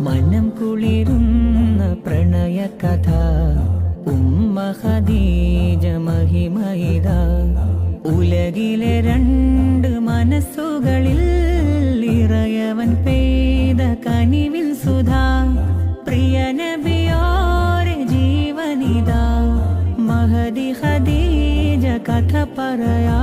മനം കുളിരുന്ന പ്രണയ കഥ ഉമ്മ ഖദീജ മഹിമയിത ഉലകിലെ രണ്ട് മനസ്സുകളിൽ ഇറയവൻ പെയ്ത കനിവിൻ സുധാ പ്രിയ നബിയോരെ ജീവനിതാ മഹദി ഖദീജ കഥ പറയാ